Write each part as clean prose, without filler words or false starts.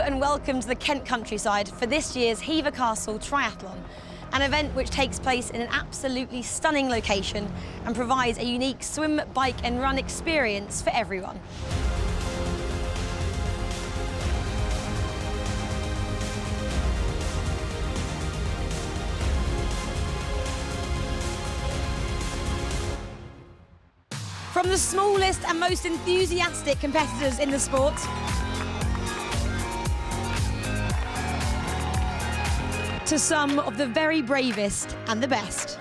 and welcome to the Kent countryside for this year's Hever Castle Triathlon, an event which takes place in an absolutely stunning location and provides a unique swim, bike and run experience for everyone. From the smallest and most enthusiastic competitors in the sport, to some of the very bravest and the best.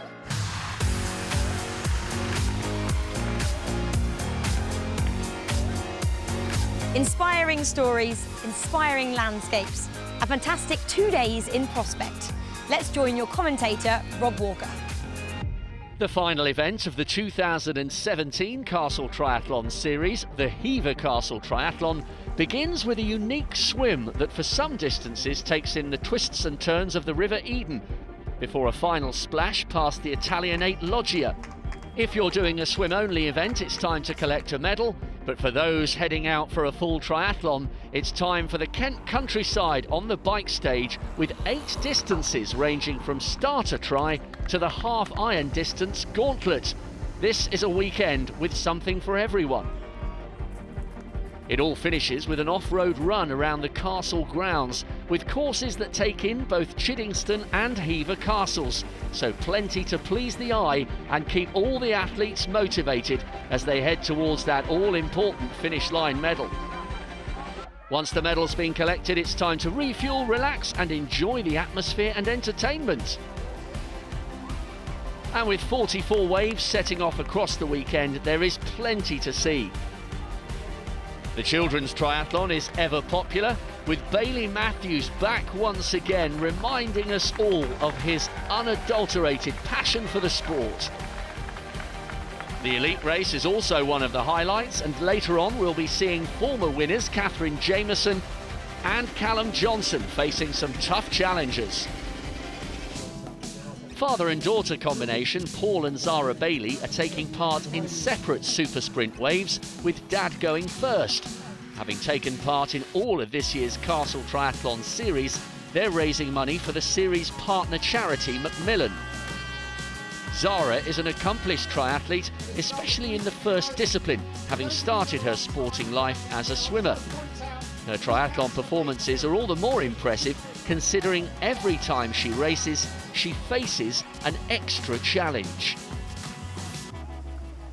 Inspiring stories, inspiring landscapes, a fantastic 2 days in prospect. Let's join your commentator, Rob Walker. The final event of the 2017 Castle Triathlon series, the Hever Castle Triathlon, begins with a unique swim that for some distances takes in the twists and turns of the River Eden, before a final splash past the Italianate Loggia. If you're doing a swim-only event, it's time to collect a medal, but for those heading out for a full triathlon, it's time for the Kent countryside on the bike stage with 8 distances ranging from starter try to the half-iron distance gauntlet. This is a weekend with something for everyone. It all finishes with an off-road run around the castle grounds, with courses that take in both Chiddingston and Hever castles, so plenty to please the eye and keep all the athletes motivated as they head towards that all-important finish line medal. Once the medal's been collected, it's time to refuel, relax and enjoy the atmosphere and entertainment. And with 44 waves setting off across the weekend, there is plenty to see. The children's triathlon is ever popular, with Bailey Matthews back once again, reminding us all of his unadulterated passion for the sport. The elite race is also one of the highlights, and later on we'll be seeing former winners Jamison and Callum Johnson facing some tough challengers. Father and daughter combination Paul and Zara Bailey are taking part in separate super sprint waves, with Dad going first. Having taken part in all of this year's Castle Triathlon series, they're raising money for the series partner charity Macmillan. Zara is an accomplished triathlete, especially in the first discipline, having started her sporting life as a swimmer. Her triathlon performances are all the more impressive considering every time she races, she faces an extra challenge.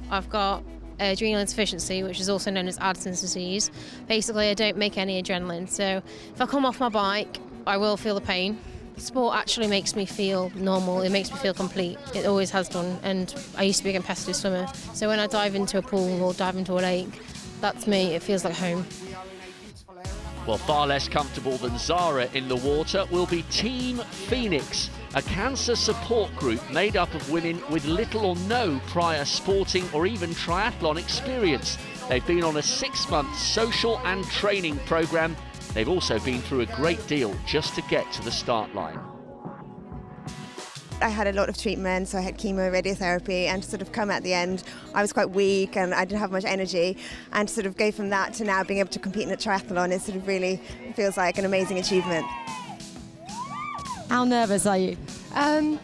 I've got adrenal insufficiency, which is also known as Addison's disease. Basically, I don't make any adrenaline, so if I come off my bike, I will feel the pain. Sport actually makes me feel normal, it makes me feel complete. It always has done, and I used to be a competitive swimmer, so when I dive into a pool or dive into a lake, that's me, it feels like home. Well, far less comfortable than Zara in the water will be Team Phoenix, a cancer support group made up of women with little or no prior sporting or even triathlon experience. They've been on a 6-month social and training programme. They've also been through a great deal just to get to the start line. I had a lot of treatment, so I had chemo, radiotherapy, and to sort of come at the end, I was quite weak and I didn't have much energy, and to sort of go from that to now being able to compete in a triathlon, it sort of really feels like an amazing achievement. How nervous are you?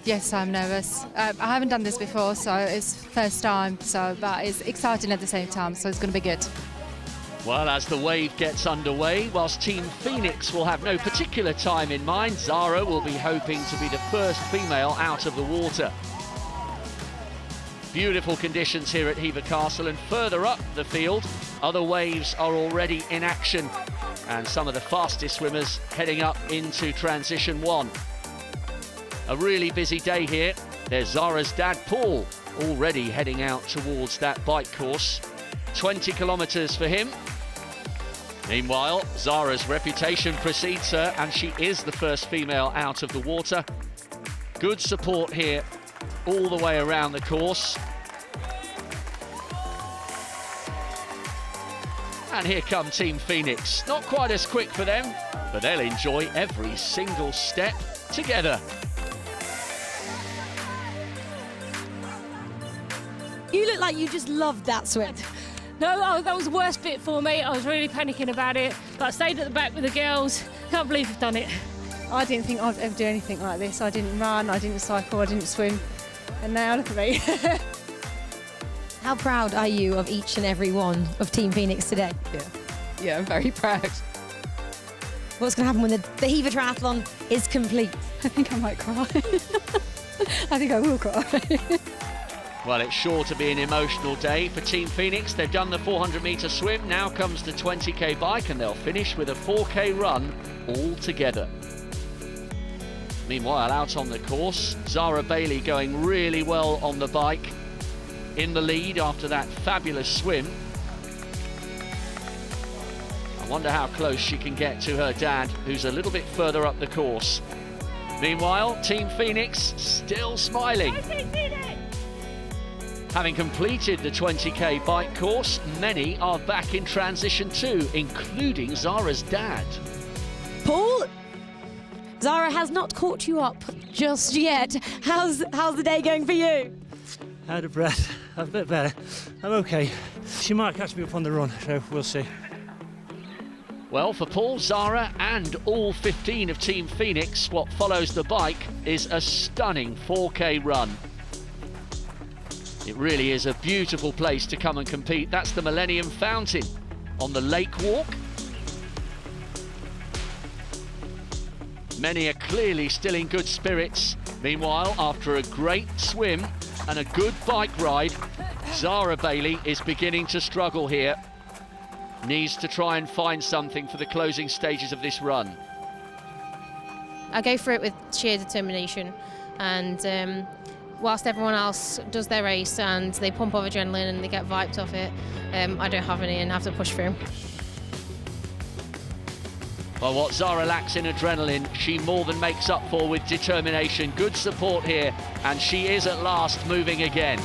Yes, I'm nervous. I haven't done this before, so it's first time, so that is exciting at the same time, so it's going to be good. Well, as the wave gets underway, whilst Team Phoenix will have no particular time in mind, Zara will be hoping to be the first female out of the water. Beautiful conditions here at Hever Castle, and further up the field, other waves are already in action, and some of the fastest swimmers heading up into transition 1. A really busy day here. There's Zara's dad, Paul, already heading out towards that bike course. 20 kilometres for him. Meanwhile, Zara's reputation precedes her, and she is the first female out of the water. Good support here all the way around the course. And here come Team Phoenix. Not quite as quick for them, but they'll enjoy every single step together. You look like you just loved that swim. No, that was the worst bit for me. I was really panicking about it, but I stayed at the back with the girls can't believe I've done it. I didn't think I'd ever do anything like this. I didn't run, I didn't cycle, I didn't swim, and now look at me. How proud are you of each and every one of Team Phoenix today? Yeah, I'm very proud. What's going to happen when the Hever Triathlon is complete? I think I might cry. I think I will cry. Well, it's sure to be an emotional day for Team Phoenix. They've done the 400-metre swim, now comes the 20k bike, and they'll finish with a 4k run all together. Meanwhile, out on the course, Zara Bailey going really well on the bike, in the lead after that fabulous swim. I wonder how close she can get to her dad, who's a little bit further up the course. Meanwhile, Team Phoenix still smiling. Having completed the 20k bike course, many are back in transition too, including Zara's dad. Paul, Zara has not caught you up just yet. How's the day going for you? Out of breath, a bit better. I'm okay. She might catch me up on the run, so we'll see. Well, for Paul, Zara and all 15 of Team Phoenix, what follows the bike is a stunning 4k run. It really is a beautiful place to come and compete. That's the Millennium Fountain on the Lake Walk. Many are clearly still in good spirits. Meanwhile, after a great swim and a good bike ride, Zara Bailey is beginning to struggle here. Needs to try and find something for the closing stages of this run. I go for it with sheer determination, and whilst everyone else does their race and they pump off adrenaline and they get vibes off it, I don't have any and have to push through. Well, what Zara lacks in adrenaline, she more than makes up for with determination. Good support here, and she is at last moving again.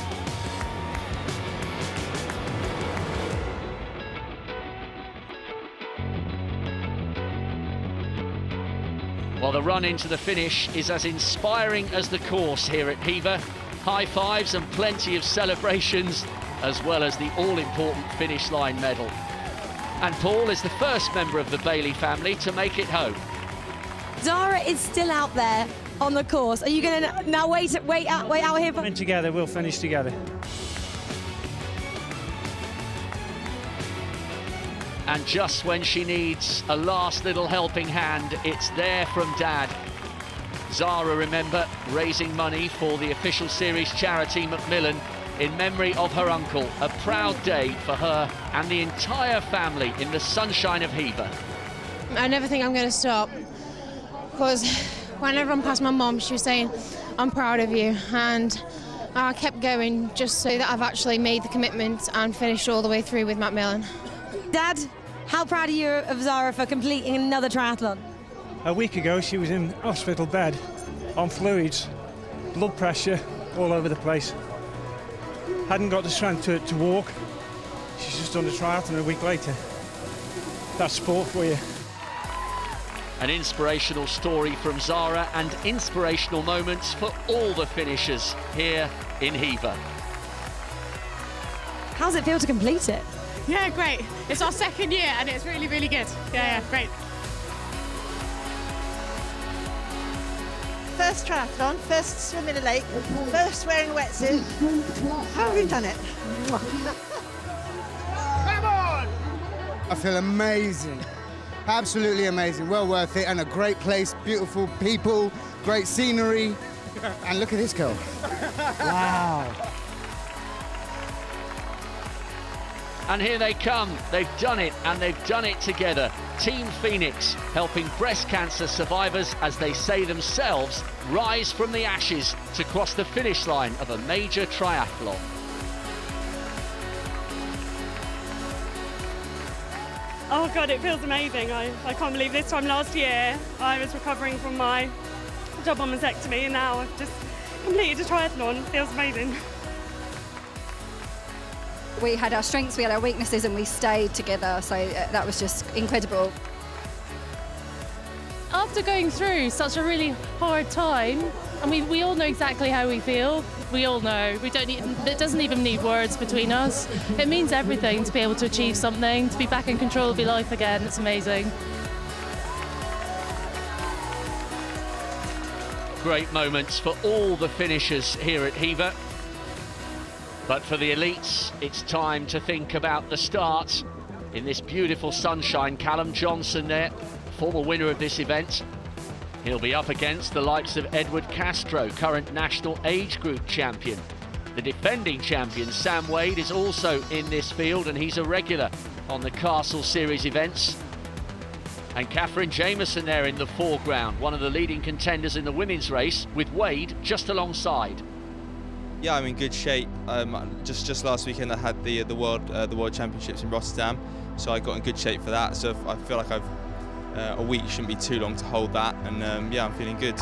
Well, the run into the finish is as inspiring as the course here at Hever. High fives and plenty of celebrations, as well as the all-important finish line medal. And Paul is the first member of the Bailey family to make it home. Zara is still out there on the course. Are you going to now wait out here? And together, we'll finish together. And just when she needs a last little helping hand, it's there from Dad. Zara, remember, raising money for the official series charity Macmillan in memory of her uncle. A proud day for her and the entire family in the sunshine of Hever. I never think I'm going to stop, because when everyone passed my mum, she was saying, I'm proud of you, and I kept going just so that I've actually made the commitment and finished all the way through with Macmillan. Dad, how proud are you of Zara for completing another triathlon? A week ago, she was in hospital bed on fluids, blood pressure all over the place. Hadn't got the strength to walk. She's just done a triathlon a week later. That's sport for you. An inspirational story from Zara and inspirational moments for all the finishers here in Hever. How's it feel to complete it? Yeah, great. It's our second year and it's really, really good. Yeah, great. First triathlon, first swim in a lake, first wearing a wetsuit. How have we done it? Come on! I feel amazing. Absolutely amazing. Well worth it, and a great place, beautiful people, great scenery. And look at this girl. Wow. And here they come. They've done it, and they've done it together. Team Phoenix helping breast cancer survivors, as they say themselves, rise from the ashes to cross the finish line of a major triathlon. Oh God, it feels amazing. I can't believe this time last year I was recovering from my double mastectomy, and now I've just completed a triathlon. It feels amazing. We had our strengths, we had our weaknesses, and we stayed together, so that was just incredible. After going through such a really hard time, and we all know exactly how we feel. We all know. It doesn't even need words between us. It means everything to be able to achieve something, to be back in control of your life again. It's amazing. Great moments for all the finishers here at Hever. But for the elites, it's time to think about the start. In this beautiful sunshine, Callum Johnson there, former winner of this event. He'll be up against the likes of Edward Castro, current national age group champion. The defending champion, Sam Wade, is also in this field, and he's a regular on the Castle Series events. And Catherine Jamison there in the foreground, one of the leading contenders in the women's race, with Wade just alongside. Yeah, I'm in good shape. Just last weekend I had the World Championships in Rotterdam, so I got in good shape for that. So I feel like a week shouldn't be too long to hold that, and yeah, I'm feeling good.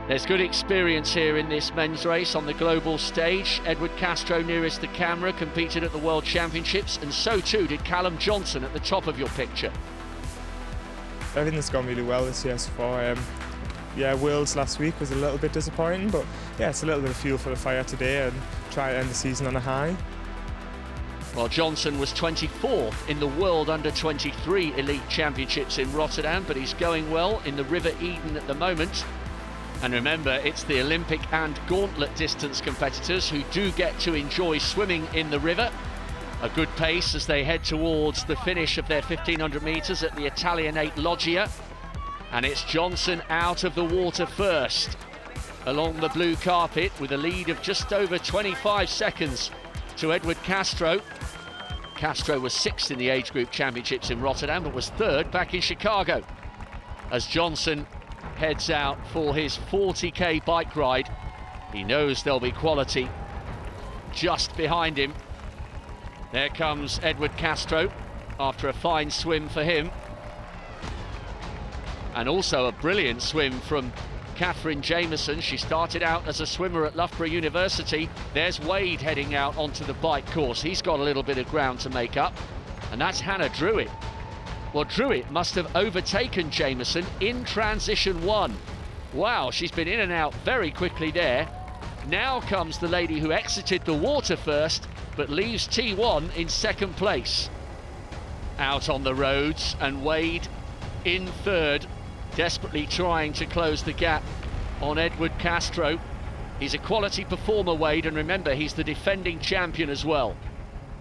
There's good experience here in this men's race on the global stage. Edward Castro, nearest the camera, competed at the World Championships, and so too did Callum Johnson at the top of your picture. Everything's gone really well this year so far. Yeah, Worlds last week was a little bit disappointing, but yeah, it's a little bit of fuel for the fire today and try to end the season on a high. Well, Johnson was 24th in the World Under-23 Elite Championships in Rotterdam, but he's going well in the River Eden at the moment. And remember, it's the Olympic and gauntlet distance competitors who do get to enjoy swimming in the river. A good pace as they head towards the finish of their 1500 metres at the Italianate Loggia. And it's Johnson out of the water first, along the blue carpet, with a lead of just over 25 seconds to Edward Castro. Castro was 6th in the age group championships in Rotterdam, but was 3rd back in Chicago. As Johnson heads out for his 40k bike ride, he knows there'll be quality just behind him. There comes Edward Castro after a fine swim for him, and also a brilliant swim from Catherine Jamison. She started out as a swimmer at Loughborough University. There's Wade heading out onto the bike course. He's got a little bit of ground to make up, and that's Hannah Druitt. Well, Druitt must have overtaken Jamison in transition 1. Wow, she's been in and out very quickly there. Now comes the lady who exited the water first, but leaves T1 in 2nd place. Out on the roads, and Wade in 3rd, desperately trying to close the gap on Edward Castro. He's a quality performer, Wade, and remember, he's the defending champion as well.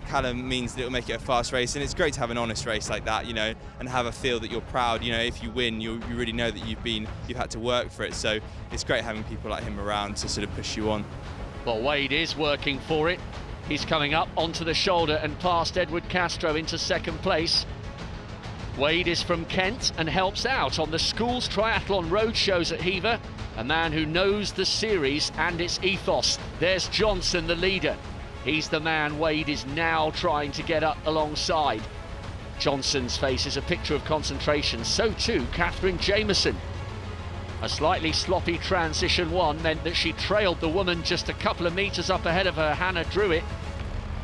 Callum means that it'll make it a fast race, and it's great to have an honest race like that, you know, and have a feel that you're proud. You know, if you win, you really know that you've had to work for it. So it's great having people like him around to sort of push you on. Well, Wade is working for it. He's coming up onto the shoulder and past Edward Castro into 2nd place. Wade is from Kent and helps out on the school's triathlon road shows at Hever, a man who knows the series and its ethos. There's Johnson, the leader. He's the man Wade is now trying to get up alongside. Johnson's face is a picture of concentration, so too Catherine Jamison. A slightly sloppy transition 1 meant that she trailed the woman just a couple of metres up ahead of her, Hannah Druitt.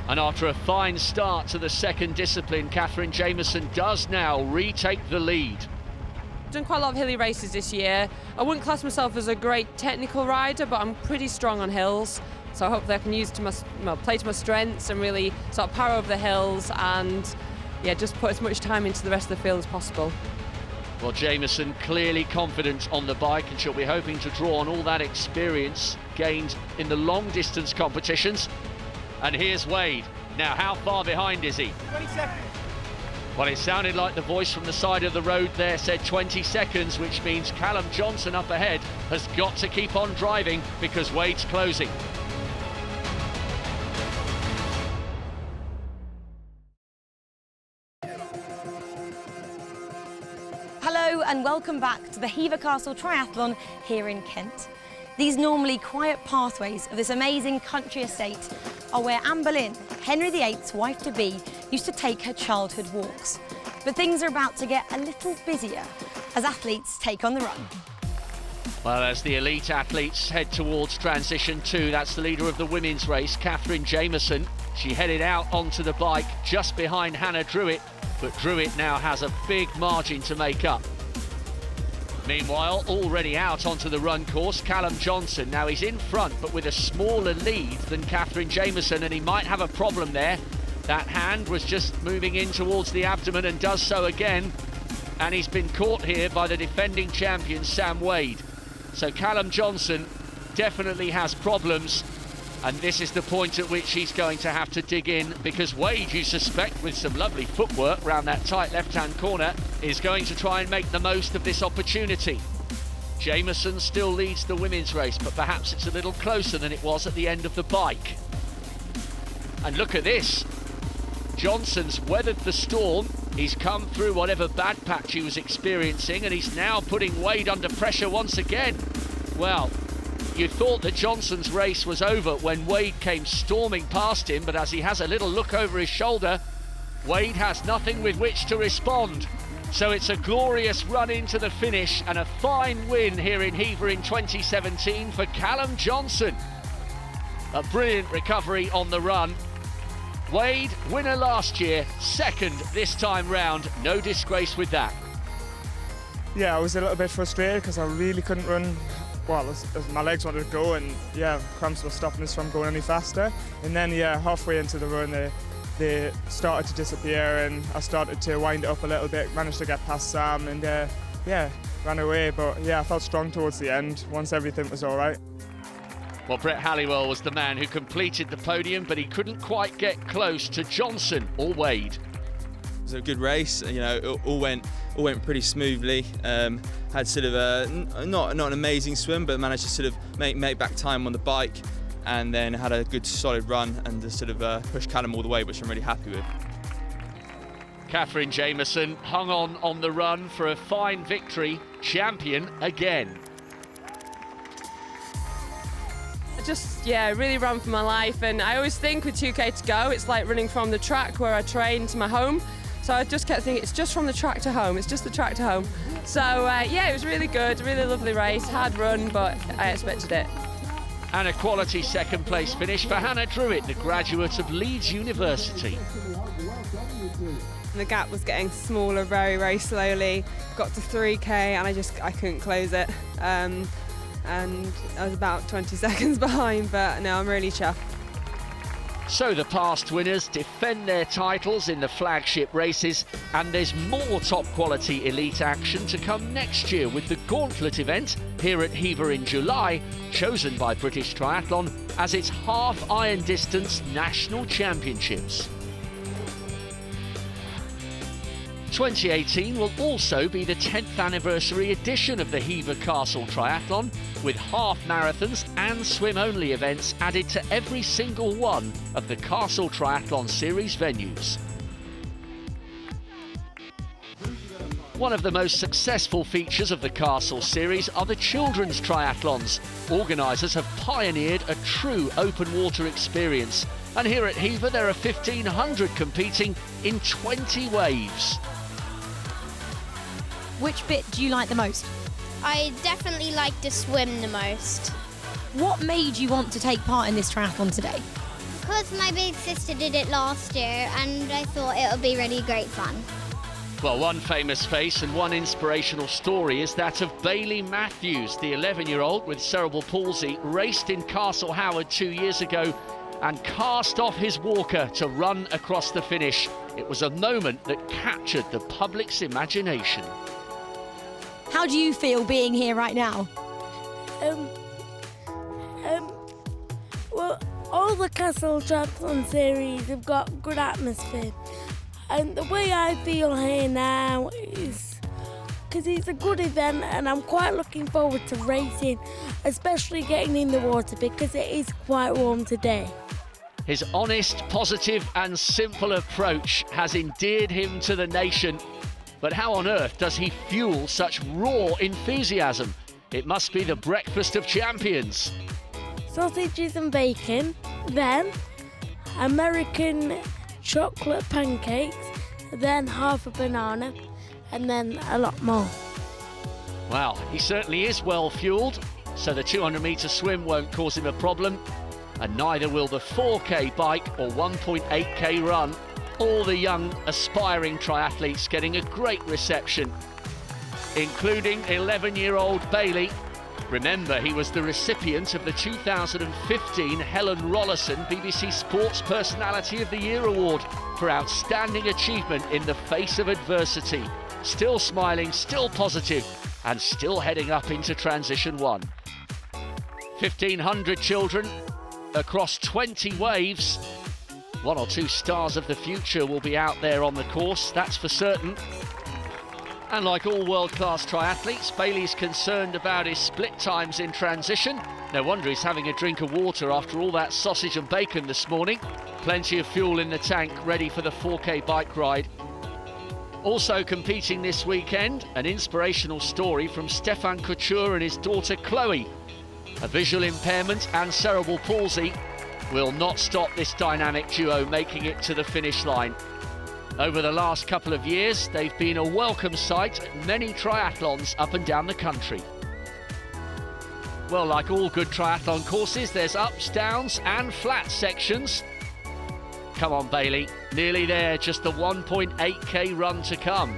And after a fine start to the 2nd discipline, Catherine Jamison does now retake the lead. I've done quite a lot of hilly races this year. I wouldn't class myself as a great technical rider, but I'm pretty strong on hills. So hopefully I can use play to my strengths and really sort of power over the hills, and yeah, just put as much time into the rest of the field as possible. Well, Jamison clearly confident on the bike, and she'll be hoping to draw on all that experience gained in the long distance competitions. And here's Wade. Now, how far behind is he? 20 seconds. Well, it sounded like the voice from the side of the road there said 20 seconds, which means Callum Johnson up ahead has got to keep on driving because Wade's closing. Hello and welcome back to the Hever Castle Triathlon here in Kent. These normally quiet pathways of this amazing country estate are where Anne Boleyn, Henry VIII's wife-to-be, used to take her childhood walks. But things are about to get a little busier as athletes take on the run. Well, as the elite athletes head towards transition 2, that's the leader of the women's race, Catherine Jamison. She headed out onto the bike just behind Hannah Druitt, but Druitt now has a big margin to make up. Meanwhile, already out onto the run course, Callum Johnson. Now he's in front, but with a smaller lead than Catherine Jamison, and he might have a problem there. That hand was just moving in towards the abdomen and does so again. And he's been caught here by the defending champion, Sam Wade. So Callum Johnson definitely has problems, and this is the point at which he's going to have to dig in, because Wade, you suspect, with some lovely footwork round that tight left-hand corner, is going to try and make the most of this opportunity. Jamison still leads the women's race, but perhaps it's a little closer than it was at the end of the bike. And look at this. Johnson's weathered the storm. He's come through whatever bad patch he was experiencing, and he's now putting Wade under pressure once again. Well, you thought that Johnson's race was over when Wade came storming past him, but as he has a little look over his shoulder, Wade has nothing with which to respond. So it's a glorious run into the finish and a fine win here in Hever in 2017 for Callum Johnson. A brilliant recovery on the run. Wade, winner last year, second this time round. No disgrace with that. Yeah, I was a little bit frustrated because I really couldn't run well as my legs wanted to go, and yeah, cramps were stopping us from going any faster. And then yeah, halfway into the run they started to disappear, and I started to wind it up a little bit, managed to get past Sam, and yeah, ran away. But yeah, I felt strong towards the end once everything was all right. Well, Brett Halliwell was the man who completed the podium, but he couldn't quite get close to Johnson or Wade. It was a good race, you know, it all went pretty smoothly. Had sort of not an amazing swim, but managed to sort of make back time on the bike, and then had a good solid run and just sort of pushed Callum all the way, which I'm really happy with. Catherine Jamison hung on the run for a fine victory, champion again. Just, yeah, really ran for my life, and I always think with 2K to go, it's like running from the track where I train to my home. So I just kept thinking, it's just from the track to home, it's just the track to home. So yeah, it was really good, really lovely race, hard run, but I expected it. And a quality second place finish for Hannah Druitt, the graduate of Leeds University. The gap was getting smaller very, very slowly. Got to 3K and I couldn't close it. And I was about 20 seconds behind, but no, I'm really chuffed. So the past winners defend their titles in the flagship races, and there's more top quality elite action to come next year with the Gauntlet event here at Hever in July, chosen by British Triathlon as its half iron distance national championships. 2018 will also be the 10th anniversary edition of the Hever Castle Triathlon, with half marathons and swim-only events added to every single one of the Castle Triathlon Series venues. One of the most successful features of the Castle Series are the children's triathlons. Organisers have pioneered a true open water experience, and here at Hever there are 1,500 competing in 20 waves. Which bit do you like the most? I definitely like to swim the most. What made you want to take part in this triathlon today? Because my big sister did it last year and I thought it would be really great fun. Well, one famous face and one inspirational story is that of Bailey Matthews. The 11-year-old with cerebral palsy raced in Castle Howard 2 years ago and cast off his walker to run across the finish. It was a moment that captured the public's imagination. How do you feel being here right now? Well, all the Castle Triathlon series have got good atmosphere. And the way I feel here now is because it's a good event and I'm quite looking forward to racing, especially getting in the water because it is quite warm today. His honest, positive and simple approach has endeared him to the nation. But how on earth does he fuel such raw enthusiasm? It must be the breakfast of champions. Sausages and bacon, then American chocolate pancakes, then half a banana, and then a lot more. Wow, he certainly is well fueled, so the 200-metre swim won't cause him a problem, and neither will the 4K bike or 1.8K run. All the young, aspiring triathletes getting a great reception, including 11-year-old Bailey. Remember, he was the recipient of the 2015 Helen Rollerson BBC Sports Personality of the Year Award for outstanding achievement in the face of adversity. Still smiling, still positive, and still heading up into Transition 1. 1,500 children across 20 waves. One or two stars of the future will be out there on the course, that's for certain. And like all world-class triathletes, Bailey's concerned about his split times in transition. No wonder he's having a drink of water after all that sausage and bacon this morning. Plenty of fuel in the tank, ready for the 4K bike ride. Also competing this weekend, an inspirational story from Stefan Couture and his daughter Chloe. A visual impairment and cerebral palsy will not stop this dynamic duo making it to the finish line. Over the last couple of years, they've been a welcome sight at many triathlons up and down the country. Well, like all good triathlon courses, there's ups, downs and flat sections. Come on, Bailey, nearly there, just the 1.8k run to come.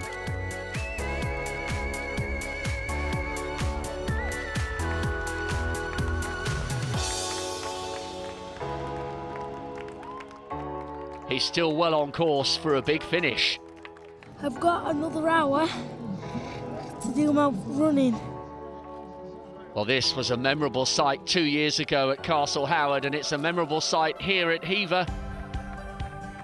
He's still well on course for a big finish. I've got another hour to do my running. Well, this was a memorable sight 2 years ago at Castle Howard, and it's a memorable sight here at Hever.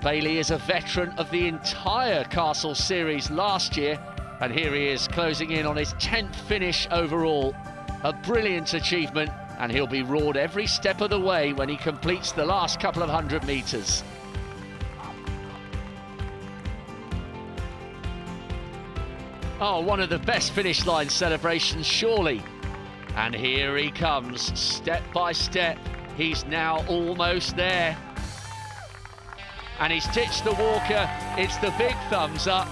Bailey is a veteran of the entire Castle series last year, and here he is closing in on his 10th finish overall. A brilliant achievement, and he'll be roared every step of the way when he completes the last couple of 100 metres. Oh, one of the best finish line celebrations, surely. And here he comes, step by step. He's now almost there. And he's ditched the walker. It's the big thumbs up.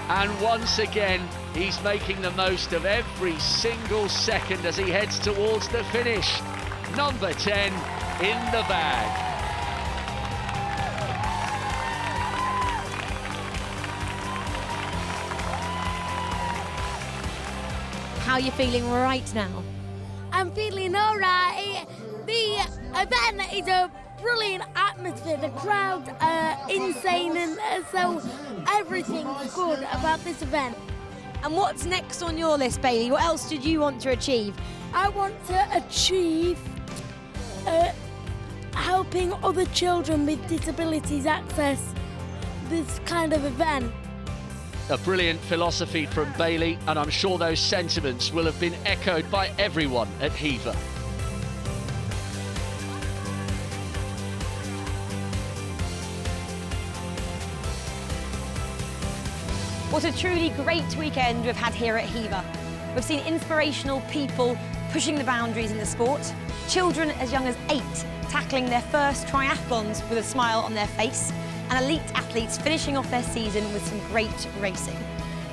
And once again, he's making the most of every single second as he heads towards the finish. Number 10 in the bag. How are you feeling right now? I'm feeling all right. The event is a brilliant atmosphere. The crowds are insane, and so everything's good about this event. And what's next on your list, Bailey? What else did you want to achieve? I want to achieve helping other children with disabilities access this kind of event. A brilliant philosophy from Bailey, and I'm sure those sentiments will have been echoed by everyone at Hever. What a truly great weekend we've had here at Hever. We've seen inspirational people pushing the boundaries in the sport, children as young as 8 tackling their first triathlons with a smile on their face, and elite athletes finishing off their season with some great racing.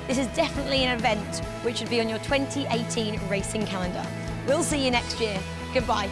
This is definitely an event which should be on your 2018 racing calendar. We'll see you next year. Goodbye.